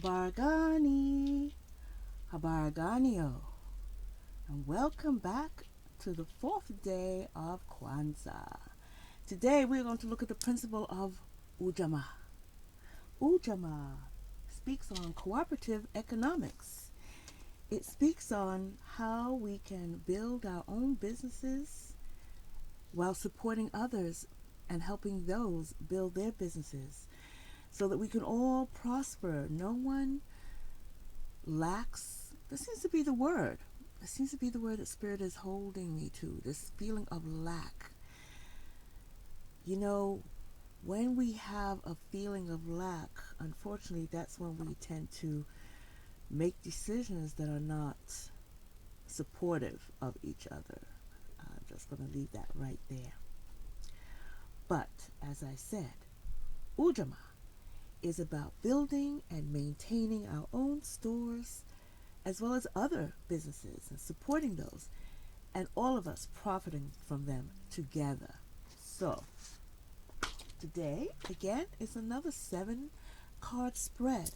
Habargani, Habarganio, and welcome back to the fourth day of Kwanzaa. Today we're going to look at the principle of Ujamaa. Ujamaa speaks on cooperative economics. It speaks on how we can build our own businesses while supporting others and helping those build their businesses so that we can all prosper. No one lacks. That seems to be the word. That seems to be the word that Spirit is holding me to. This feeling of lack. You know, when we have a feeling of lack, unfortunately, that's when we tend to make decisions that are not supportive of each other. I'm just going to leave that right there. But, as I said, Ujjama is about building and maintaining our own stores as well as other businesses and supporting those, and all of us profiting from them together. So, today, again, is another 7-card spread.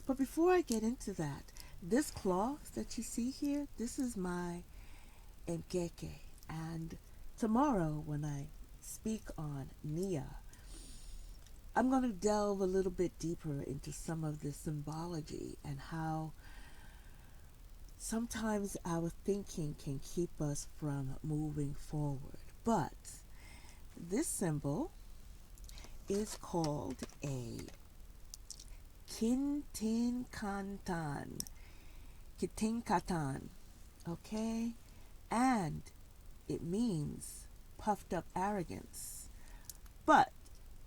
But before I get into that, this cloth that you see here, this is my Nkeke. And tomorrow, when I speak on Nia, I'm going to delve a little bit deeper into some of the symbology and how sometimes our thinking can keep us from moving forward. But this symbol is called a Kintinkantan. Kitinkatan. Okay? And it means puffed up arrogance. But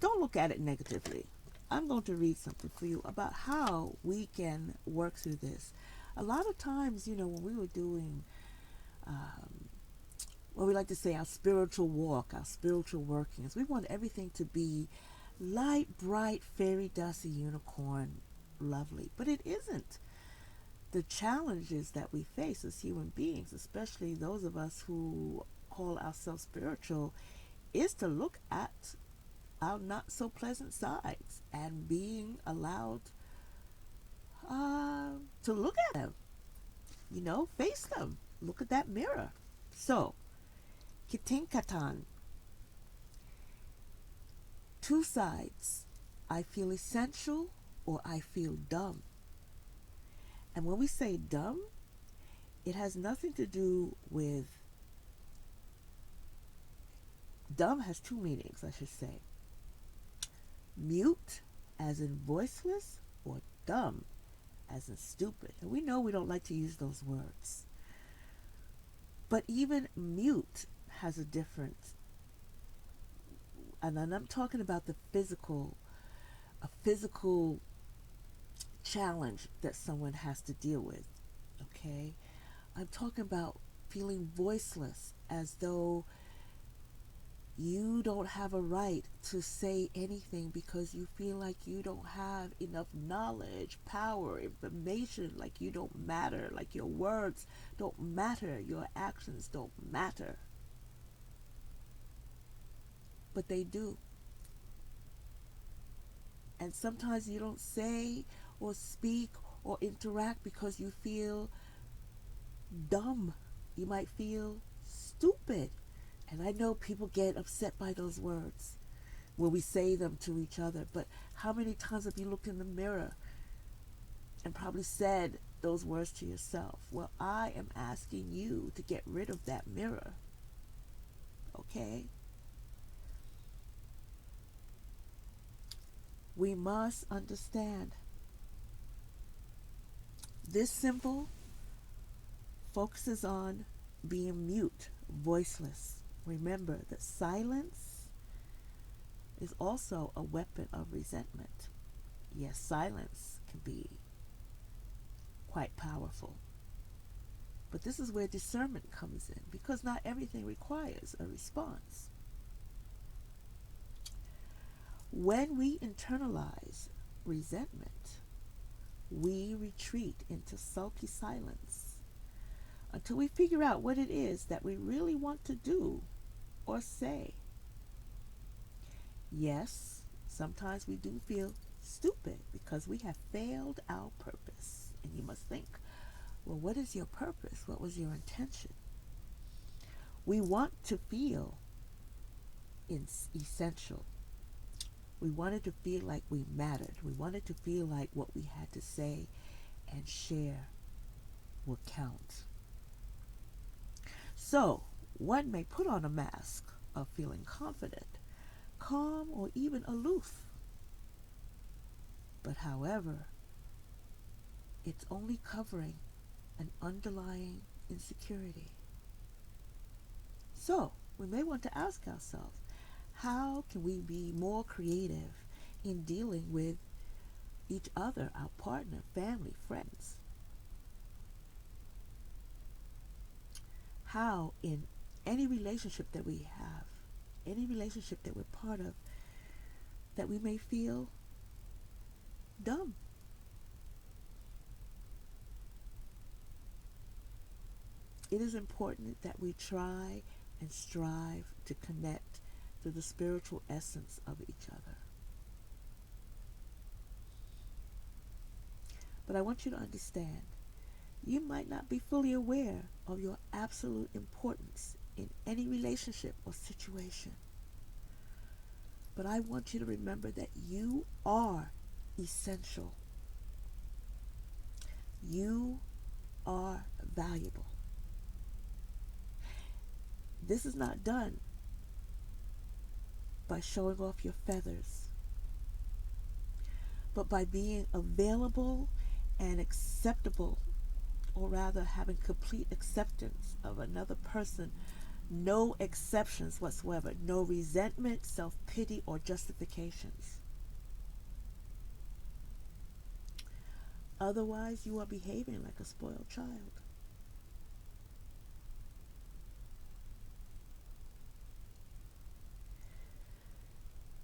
don't look at it negatively. I'm going to read something for you about how we can work through this. A lot of times, when we were doing, what we like to say, our spiritual walk, our spiritual workings, we want everything to be light, bright, fairy dusty, unicorn, lovely. But it isn't. The challenges that we face as human beings, especially those of us who call ourselves spiritual, is to look at our not so pleasant sides and being allowed to look at them, face them, look at that mirror. So, Kitinkatan, two sides. I feel essential or I feel dumb. And when we say dumb, it has nothing to do with, dumb has two meanings, I should say. Mute, as in voiceless, or dumb, as in stupid. And we know we don't like to use those words. But even mute has a difference. And I'm talking about a physical challenge that someone has to deal with. Okay? I'm talking about feeling voiceless, as though you don't have a right to say anything because you feel like you don't have enough knowledge, power, information, like you don't matter, like your words don't matter, your actions don't matter. But they do. And sometimes you don't say or speak or interact because you feel dumb. You might feel stupid. And I know people get upset by those words when we say them to each other. But how many times have you looked in the mirror and probably said those words to yourself? Well, I am asking you to get rid of that mirror. Okay? We must understand this symbol focuses on being mute, voiceless. Remember that silence is also a weapon of resentment. Yes, silence can be quite powerful. But this is where discernment comes in, because not everything requires a response. When we internalize resentment, we retreat into sulky silence until we figure out what it is that we really want to do or say. Yes, sometimes we do feel stupid because we have failed our purpose. And you must think, well, what is your purpose? What was your intention? We want to feel essential. We wanted to feel like we mattered. We wanted to feel like what we had to say and share would count. So, one may put on a mask of feeling confident, calm, or even aloof. But however, it's only covering an underlying insecurity. So, we may want to ask ourselves, how can we be more creative in dealing with each other, our partner, family, friends? How in any relationship that we have, any relationship that we're part of, that we may feel dumb. It is important that we try and strive to connect to the spiritual essence of each other. But I want you to understand, you might not be fully aware of your absolute importance in any relationship or situation. But I want you to remember that you are essential. You are valuable. This is not done by showing off your feathers, but by being available and acceptable, or rather having complete acceptance of another person. No exceptions whatsoever. No resentment, self-pity, or justifications. Otherwise, you are behaving like a spoiled child.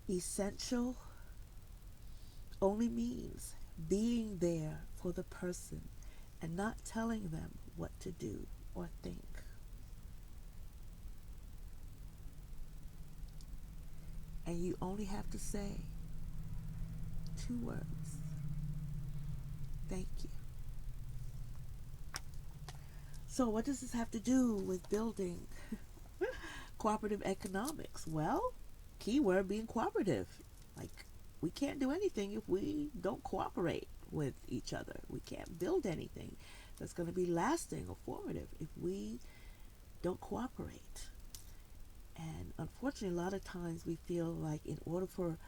Essential only means being there for the person and not telling them what to do or think. And you only have to say 2 words: thank you. So what does this have to do with building cooperative economics? Well, keyword being cooperative. Like, we can't do anything if we don't cooperate with each other. We can't build anything that's going to be lasting or formative if we don't cooperate. And unfortunately, a lot of times we feel like in order for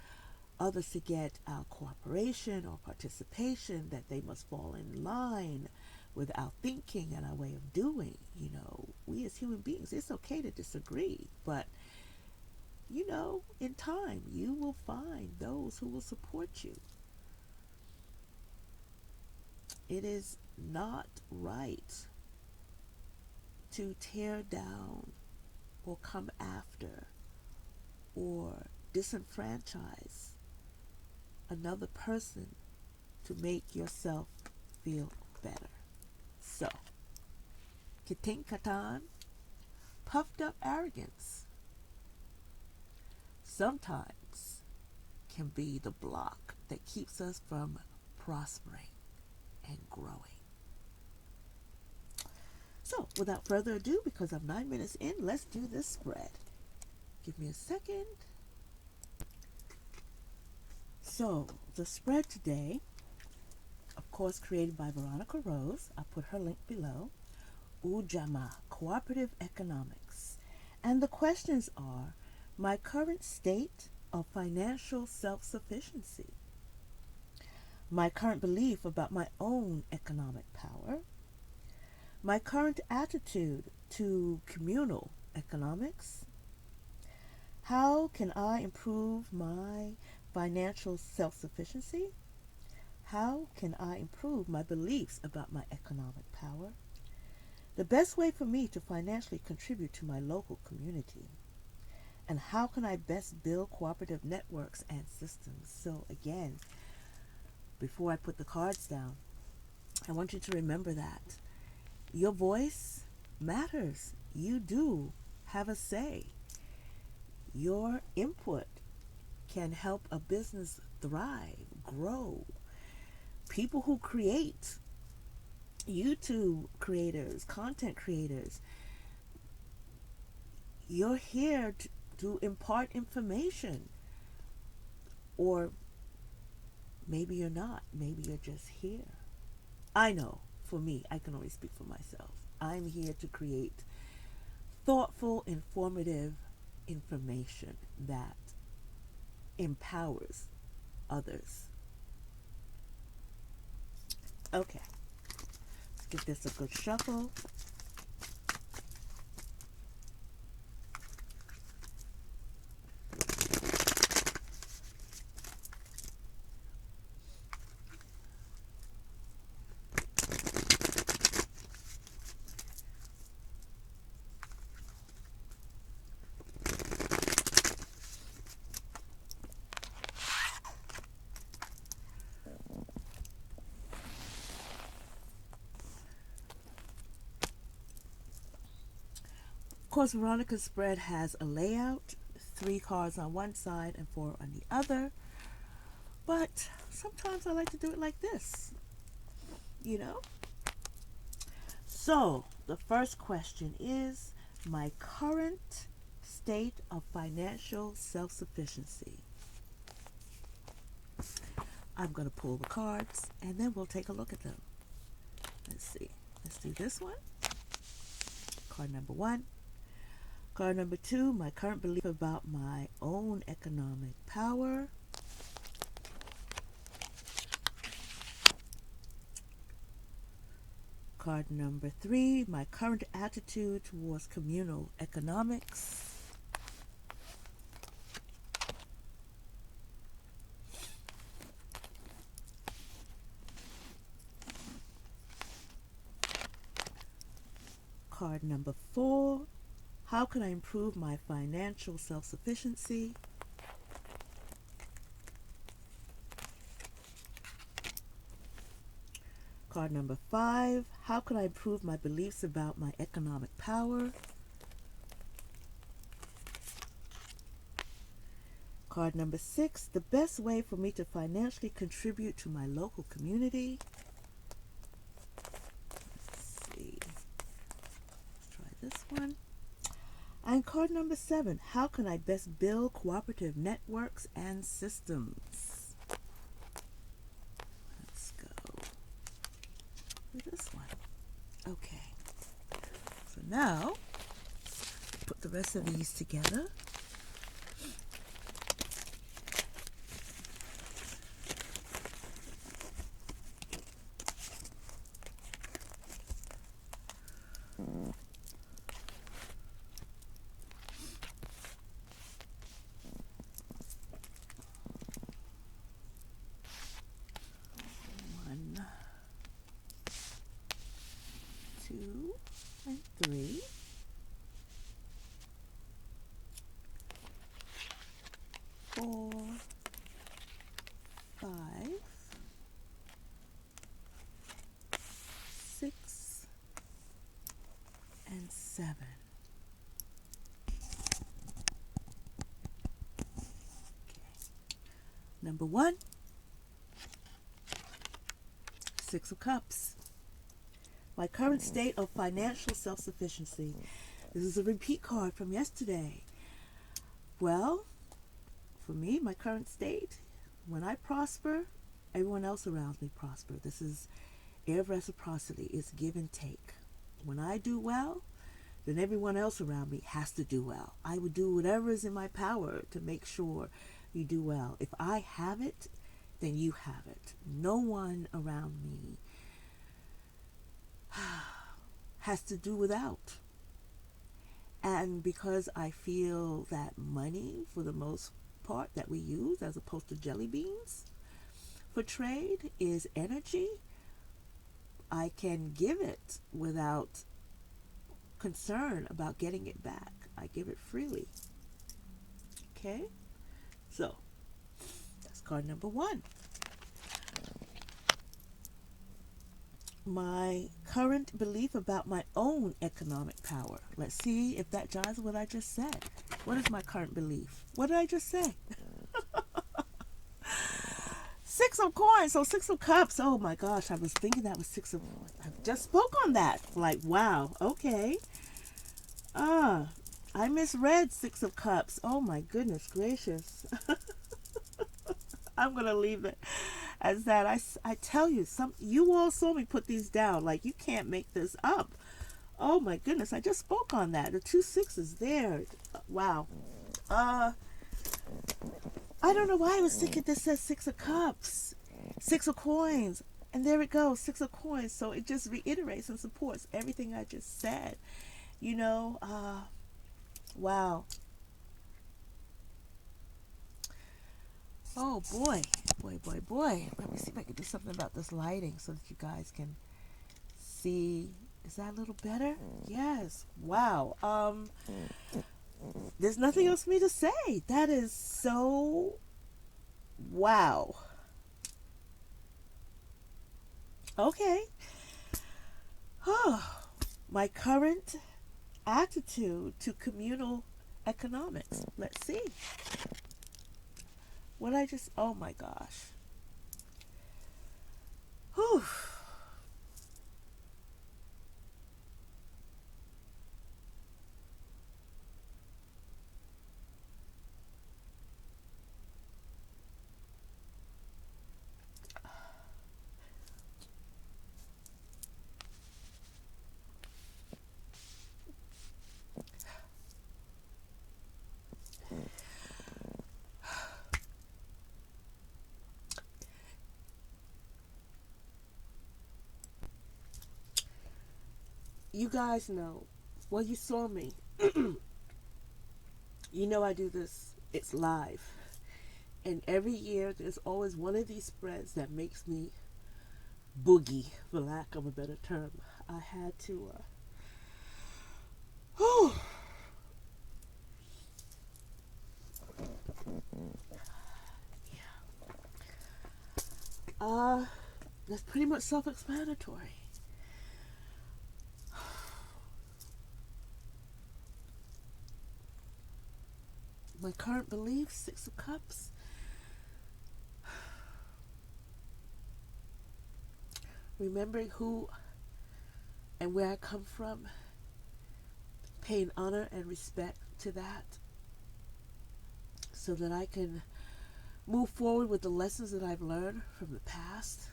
others to get our cooperation or participation, that they must fall in line with our thinking and our way of doing. We as human beings, it's okay to disagree, but in time, you will find those who will support you. It is not right to tear down or come after or disenfranchise another person to make yourself feel better. So, kiting katan, puffed up arrogance sometimes can be the block that keeps us from prospering and growing. So, without further ado, because I'm 9 minutes in, let's do this spread. Give me a second. So, the spread today, of course, created by Veronica Rose. I'll put her link below. Ujamaa, Cooperative Economics. And the questions are: my current state of financial self-sufficiency, my current belief about my own economic power, my current attitude to communal economics, how can I improve my financial self-sufficiency, how can I improve my beliefs about my economic power, the best way for me to financially contribute to my local community, and how can I best build cooperative networks and systems. So again, before I put the cards down, I want you to remember that your voice matters. You do have a say. Your input can help a business thrive, grow. People who create, YouTube creators, content creators, you're here to impart information. Or maybe you're not. Maybe you're just here. I know, for me, I can only speak for myself. I'm here to create thoughtful, informative information that empowers others. Okay, let's give this a good shuffle. Of course, Veronica's spread has a layout, 3 cards on one side and 4 on the other. But sometimes I like to do it like this, you know? So, the first question is my current state of financial self-sufficiency. I'm going to pull the cards and then we'll take a look at them. Let's see. Let's do this one. Card number 1. Card number 2, my current belief about my own economic power. Card number 3, my current attitude towards communal economics. Card number 4, how can I improve my financial self-sufficiency? Card number 5, how can I improve my beliefs about my economic power? Card number 6, the best way for me to financially contribute to my local community. Let's see. Let's try this one. And card number 7, how can I best build cooperative networks and systems? Let's go with this one. Okay. So now, put the rest of these together. One, 2, and 3. 4, 5, 6, and 7. Number 1, 6 of Cups. My current state of financial self-sufficiency. This is a repeat card from yesterday. Well, for me, my current state, when I prosper, everyone else around me prosper. This is air of reciprocity. It's give and take. When I do well, then everyone else around me has to do well. I would do whatever is in my power to make sure you do well. If I have it, then you have it. No one around me has to do without. And because I feel that money, for the most part, that we use as opposed to jelly beans for trade is energy, I can give it without concern about getting it back. I give it freely. Okay? So, that's card number 1. My current belief about my own economic power. Let's see if that jives with what I just said. What is my current belief? What did I just say? 6 six of coins. So six of cups. Oh my gosh, I was thinking that was six of. I just spoke on that. Like, wow. Okay. Ah, I misread six of cups. Oh my goodness gracious. I'm gonna leave it as that. I tell you, you all saw me put these down. Like, you can't make this up. Oh my goodness, I just spoke on that. The two sixes there. Wow. I don't know why I was thinking this says six of cups, six of coins, and there it goes, six of coins. So it just reiterates and supports everything I just said. You know, wow. Oh boy, boy, boy, boy. Let me see if I can do something about this lighting so that you guys can see. Is that a little better? Yes. Wow. There's nothing else for me to say. That is so wow. Okay. Oh, my current attitude to communal economics. Let's see. What I just, oh my gosh. Whew. You guys know, well, you saw me. You know I do this, it's live. And every year there's always one of these spreads that makes me boogie, for lack of a better term. I had to, oh, uh, that's pretty much self-explanatory. My current beliefs, Six of Cups. Remembering who and where I come from, paying honor and respect to that so that I can move forward with the lessons that I've learned from the past.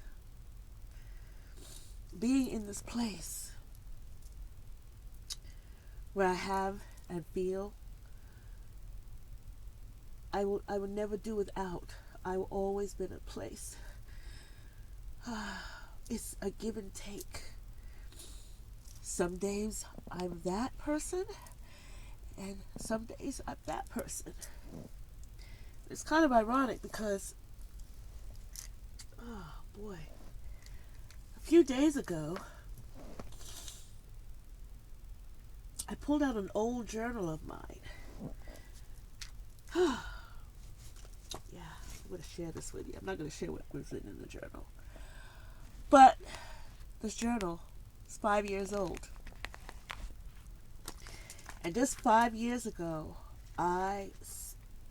Being in this place where I have and feel I will never do without. I will always be in a place. It's a give and take. Some days I'm that person, and some days I'm that person. It's kind of ironic because, oh boy, a few days ago, I pulled out an old journal of mine. Yeah, I'm going to share this with you. I'm not going to share what was written in the journal. But this journal is 5 years old. And just 5 years ago, I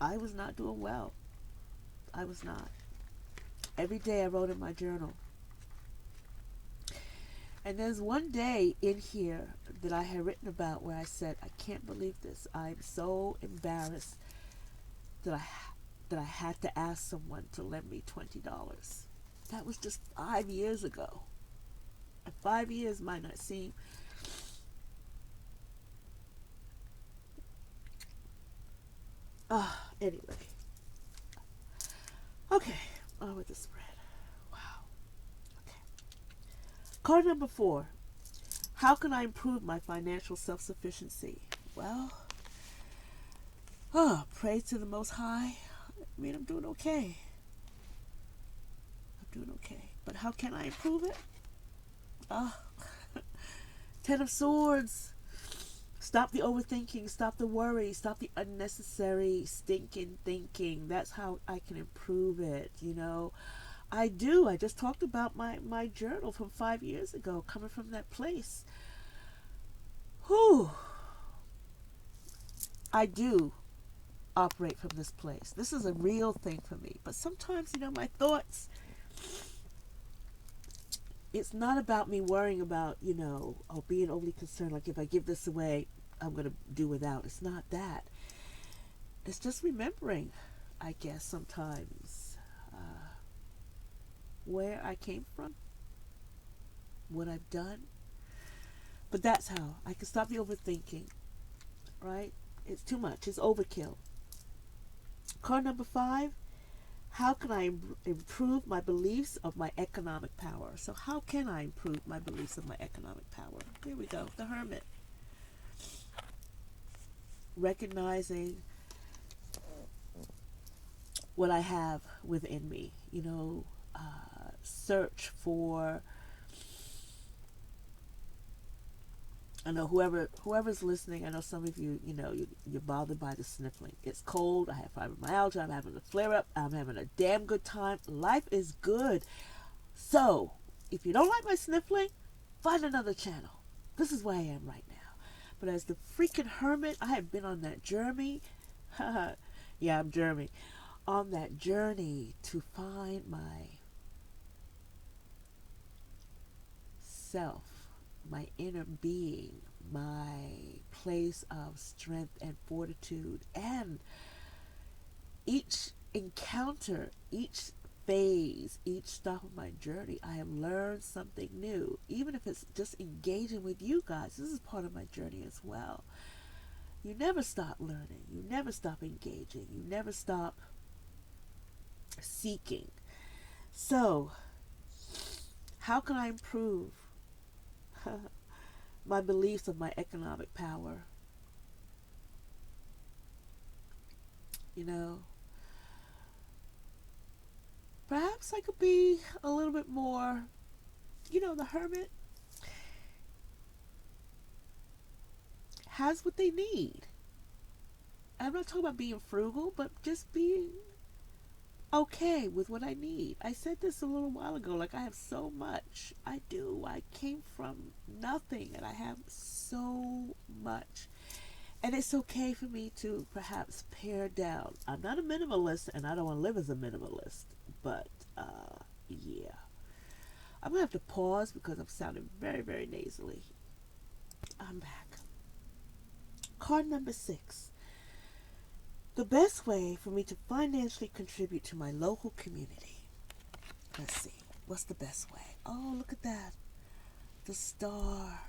was not doing well. I was not. Every day I wrote in my journal. And there's one day in here that I had written about where I said, I can't believe this. I'm so embarrassed that I had to ask someone to lend me $20. That was just 5 years ago. And 5 years might not seem. Anyway. Okay, on with the spread. Wow. Okay. Card number 4. How can I improve my financial self-sufficiency? Well, praise to the Most High. I mean, I'm doing okay. I'm doing okay. But how can I improve it? Ten of Swords. Stop the overthinking. Stop the worry. Stop the unnecessary stinking thinking. That's how I can improve it, you know. I do. I just talked about my journal from 5 years ago, coming from that place. Whew. I do operate from this place. This is a real thing for me. But sometimes, you know, my thoughts, It's not about me worrying about, or being overly concerned, like if I give this away, I'm going to do without. It's not that. It's just remembering, I guess, sometimes where I came from, what I've done. But that's how I can stop the overthinking, right? It's too much. It's overkill. Card number 5. How can I improve my beliefs of my economic power? So how can I improve my beliefs of my economic power? Here we go. The Hermit. Recognizing what I have within me. Search for, I know whoever's listening, I know some of you, you're bothered by the sniffling. It's cold. I have fibromyalgia. I'm having a flare up. I'm having a damn good time. Life is good. So, if you don't like my sniffling, find another channel. This is where I am right now. But as the freaking hermit, I have been on that journey. Yeah, I'm journey. On that journey to find my self, my inner being, my place of strength and fortitude. And each encounter, each phase, each stop of my journey, I have learned something new. Even if it's just engaging with you guys, this is part of my journey as well. You never stop learning. You never stop engaging. You never stop seeking. So, how can I improve my beliefs of my economic power? Perhaps I could be a little bit more, the hermit has what they need. I'm not talking about being frugal, but just being okay with what I need. I said this a little while ago, like I have so much. I do. I came from nothing and I have so much. And it's okay for me to perhaps pare down. I'm not a minimalist and I don't want to live as a minimalist, but yeah. I'm going to have to pause because I'm sounding very, very nasally. I'm back. Card number 6. The best way for me to financially contribute to my local community. Let's see. What's the best way? Oh, look at that. The star.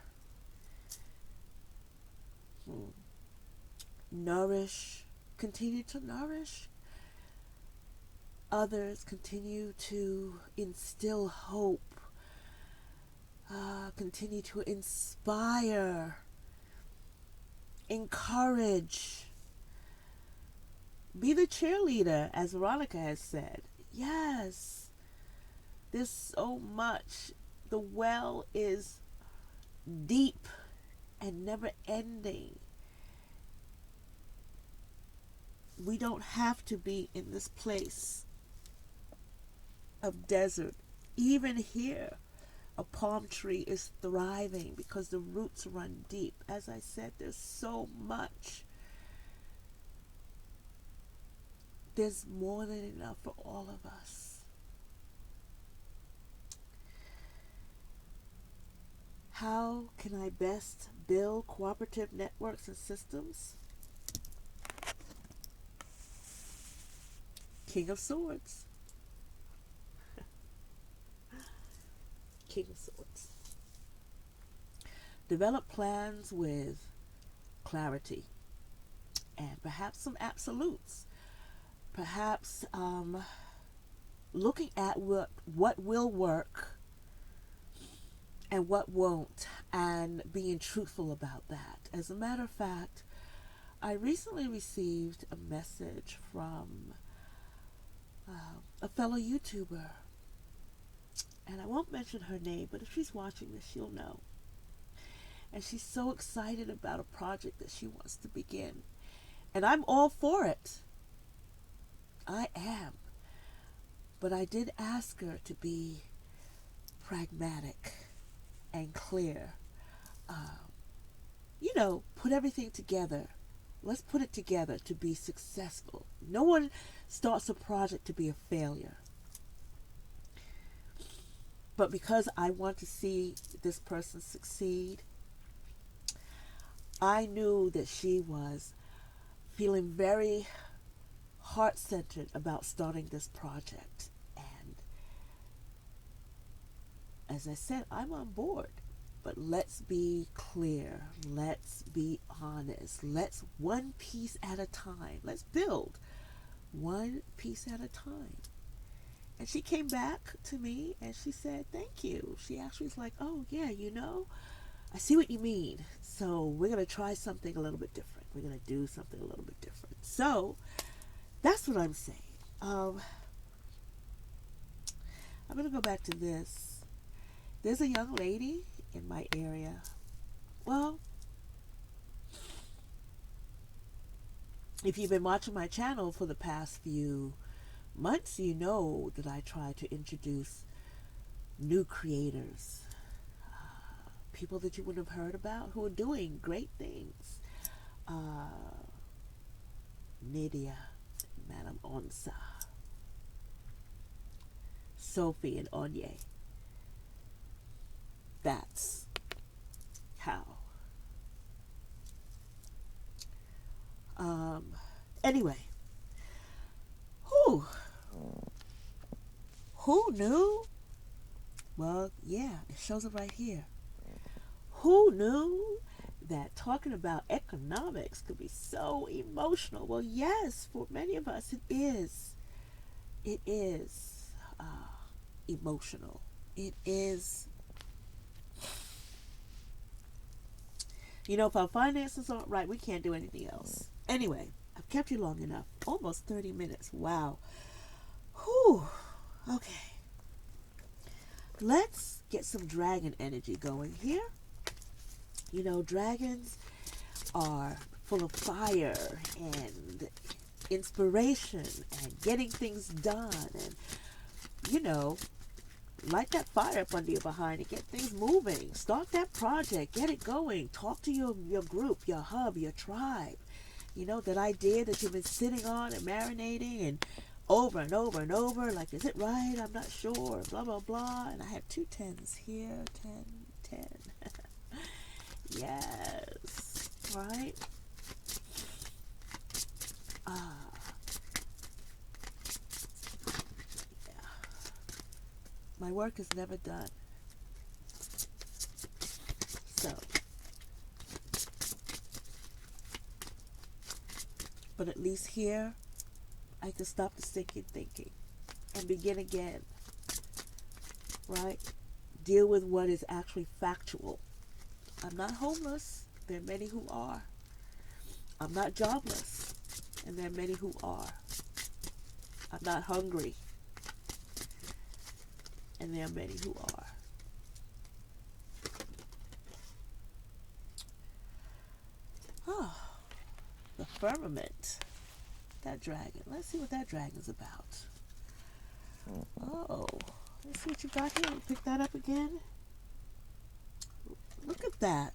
Nourish. Continue to nourish others. Continue to instill hope. Continue to inspire. Encourage. Be the cheerleader, as Veronica has said. Yes, there's so much. The well is deep and never ending. We don't have to be in this place of desert. Even here, a palm tree is thriving because the roots run deep. As I said, there's so much. There's more than enough for all of us. How can I best build cooperative networks and systems? King of Swords. King of Swords. Develop plans with clarity and perhaps some absolutes. Perhaps looking at what will work and what won't, and being truthful about that. As a matter of fact, I recently received a message from a fellow YouTuber, and I won't mention her name, but if she's watching this, she'll know. And she's so excited about a project that she wants to begin. And I'm all for it. I am. But I did ask her to be pragmatic and clear. Put everything together. Let's put it together to be successful. No one starts a project to be a failure. But because I want to see this person succeed, I knew that she was feeling very heart-centered about starting this project. And as I said, I'm on board. But let's be clear. Let's be honest. Let's one piece at a time. Let's build one piece at a time. And she came back to me and she said, thank you. She actually was like, oh, yeah, I see what you mean. So we're going to try something a little bit different. We're going to do something a little bit different. So that's what I'm saying. I'm going to go back to this. There's a young lady in my area. Well, if you've been watching my channel for the past few months, you know that I try to introduce new creators, people that you wouldn't have heard about who are doing great things. Nydia, Madame Onsa, Sophie and Onye. That's how. Anyway, who knew? Well, yeah, it shows it right here. Who knew that talking about economics could be so emotional? Well, yes, for many of us it is. It is emotional. It is. If our finances aren't right, we can't do anything else. Anyway, I've kept you long enough. Almost 30 minutes. Wow. Whew. Okay. Let's get some dragon energy going here. Dragons are full of fire and inspiration and getting things done and, light that fire up under your behind and get things moving. Start that project. Get it going. Talk to your group, your hub, your tribe. That idea that you've been sitting on and marinating and over and over and over. Like, is it right? I'm not sure. Blah, blah, blah. And I have 2 10s here. 10. Yes. Right? Yeah. My work is never done. So. But at least here, I can stop the stinking thinking and begin again. Right? Deal with what is actually factual. I'm not homeless. There are many who are. I'm not jobless. And there are many who are. I'm not hungry. And there are many who are. Oh, the firmament. That dragon. Let's see what that dragon's about. Oh, let's see what you got here. Pick that up again. Look at that.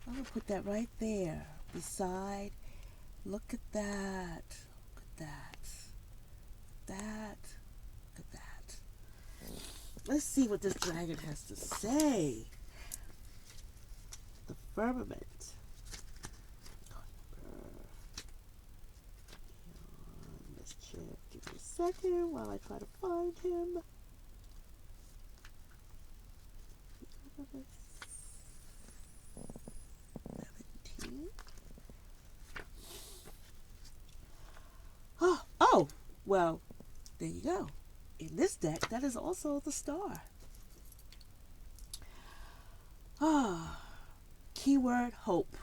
I'm going to put that right there beside. Look at that. Look at that. That. Look at that. Let's see what this dragon has to say. The firmament. Mischief. Give me a second while I try to find him. Oh, well, there you go. In this deck, that is also the star. Keyword hope.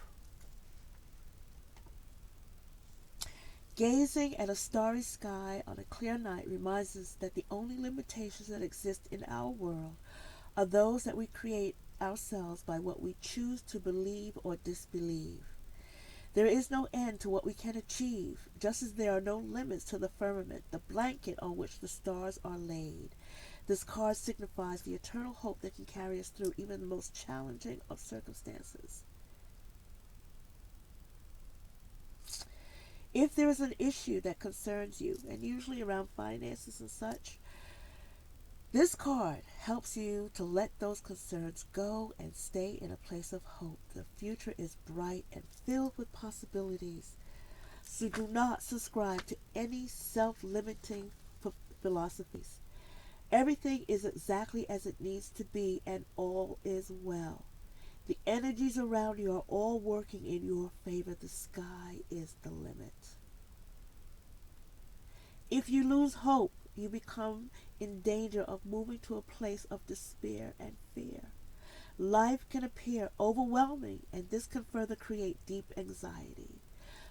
Gazing at a starry sky on a clear night reminds us that the only limitations that exist in our world are those that we create ourselves by what we choose to believe or disbelieve. There is no end to what we can achieve, just as there are no limits to the firmament, the blanket on which the stars are laid. This card signifies the eternal hope that can carry us through even the most challenging of circumstances. If there is an issue that concerns you, and usually around finances and such, This card helps you to let those concerns go and stay in a place of hope. The future is bright and filled with possibilities. So do not subscribe to any self-limiting philosophies. Everything is exactly as it needs to be, and all is well. The energies around you are all working in your favor. The sky is the limit. If you lose hope, you become in danger of moving to a place of despair and fear. Life can appear overwhelming, and this can further create deep anxiety.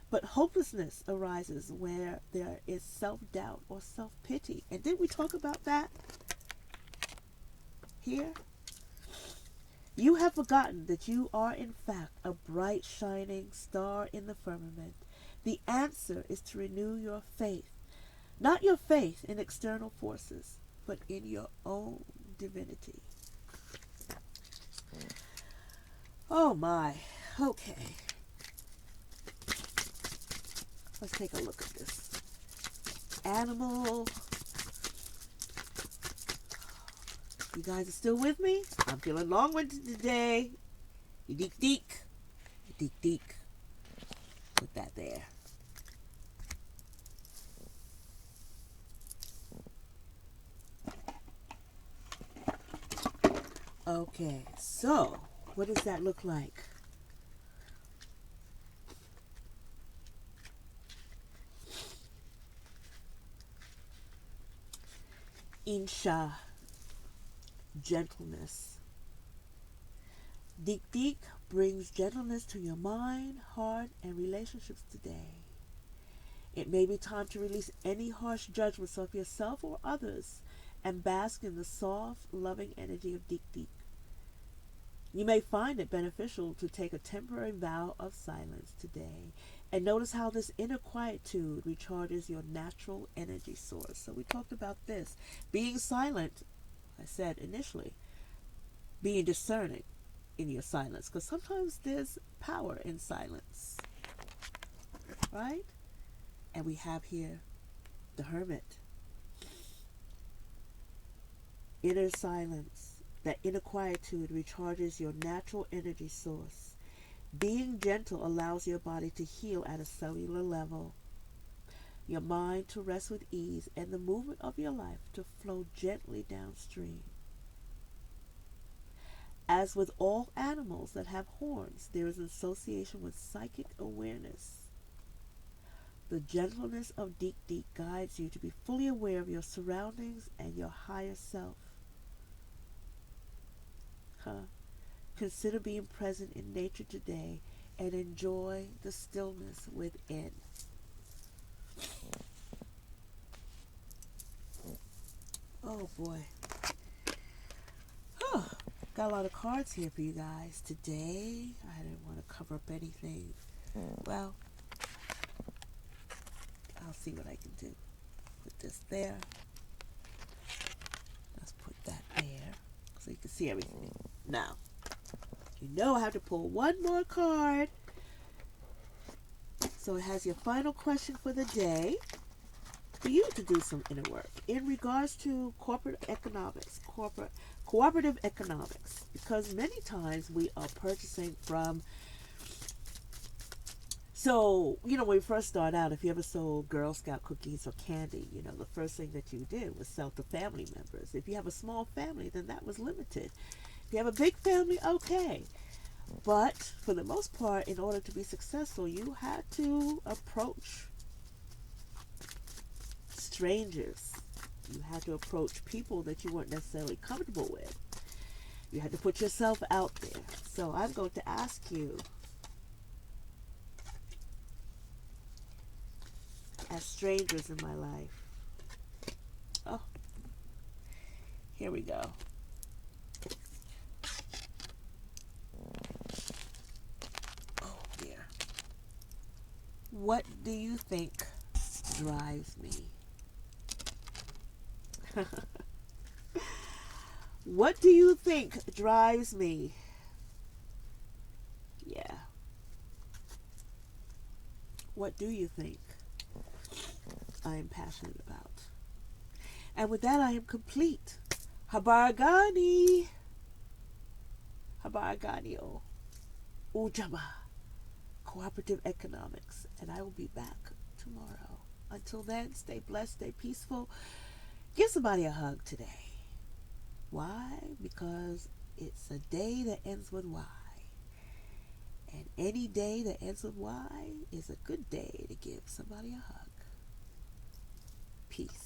But hopelessness arises where there is self-doubt or self-pity. And didn't we talk about that here? You have forgotten that you are in fact a bright shining star in the firmament. The answer is to renew your faith. Not your faith in external forces, but in your own divinity. Oh my. Okay. Let's take a look at this. Animal. You guys are still with me? I'm feeling long-winded today. You deek deek. You deek deek. Put that there. Okay, so what does that look like? Insha, gentleness. Deek Deek brings gentleness to your mind, heart, and relationships today. It may be time to release any harsh judgments of yourself or others and bask in the soft, loving energy of Deek Deek. You may find it beneficial to take a temporary vow of silence today and notice how this inner quietude recharges your natural energy source. So we talked about this. Being silent, I said initially, being discerning in your silence, because sometimes there's power in silence, right? And we have here the hermit. Inner silence. That inner quietude recharges your natural energy source. Being gentle allows your body to heal at a cellular level, your mind to rest with ease, and the movement of your life to flow gently downstream. As with all animals that have horns, there is an association with psychic awareness. The gentleness of Deek Deek guides you to be fully aware of your surroundings and your higher self. Consider being present in nature today and enjoy the stillness within. Oh boy. Got a lot of cards here for you guys today. I didn't want to cover up anything. Well, I'll see what I can do. Put this there. Let's put that there so you can see everything. Now, you know I have to pull one more card. So it has your final question for the day for you to do some inner work in regards to corporate economics, cooperative economics, because many times we are purchasing from. So, when we first start out, if you ever sold Girl Scout cookies or candy, the first thing that you did was sell to family members. If you have a small family, then that was limited. If you have a big family, okay. But for the most part, in order to be successful, you had to approach strangers. You had to approach people that you weren't necessarily comfortable with. You had to put yourself out there. So I'm going to ask you, as strangers in my life. Oh, here we go. Oh dear. What do you think drives me? What do you think drives me? Yeah. What do you think I am passionate about? And with that, I am complete. Habaragani. Habaraganio. Ujamaa. Cooperative economics. And I will be back tomorrow. Until then, stay blessed, stay peaceful. Give somebody a hug today. Why? Because it's a day that ends with Y. And any day that ends with Y is a good day to give somebody a hug. Peace.